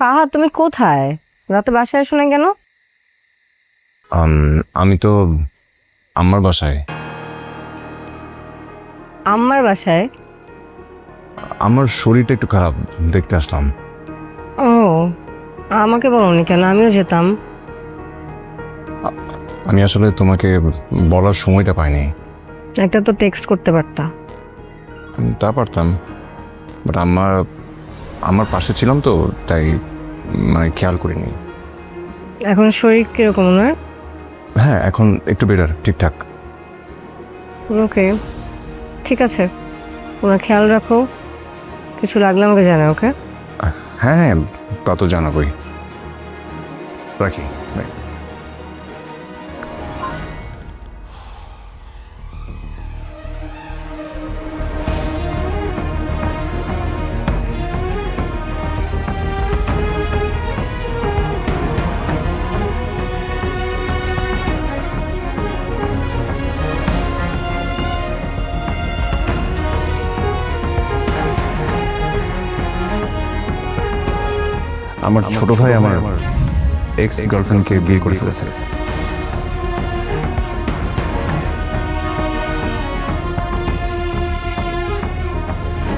ফাহাদ, তুমি কোথায়? রাতে বাসায় আসো না কেন? আমি তো আমার বাসায়। আমার বাসায়? আমার শরীরটা একটু খারাপ, দেখতে আসলাম। ও, আমাকে বলোনি কেন? আমিও যেতাম। আমি আসলে তোমাকে বলার সময়টা পাইনি। একটা তো টেক্সট করতে পারতা। তা পারতাম, বাট আমার আমার পাশে ছিলাম তো, তাই মানে খেয়াল করিনি। এখন শরীর কিরকম ওনার? হ্যাঁ, এখন একটু বেটার, ঠিকঠাক। ওকে, ঠিক আছে। ওনার খেয়াল রাখো, কিছু লাগলে আমাকে জানাও। ওকে? হ্যাঁ হ্যাঁ, তা তো জানাবই। রাখি, বাই। আমার ছোট ভাই আমার এক্স গার্লফ্রেন্ডকে বিয়ে করে ফেলেছে।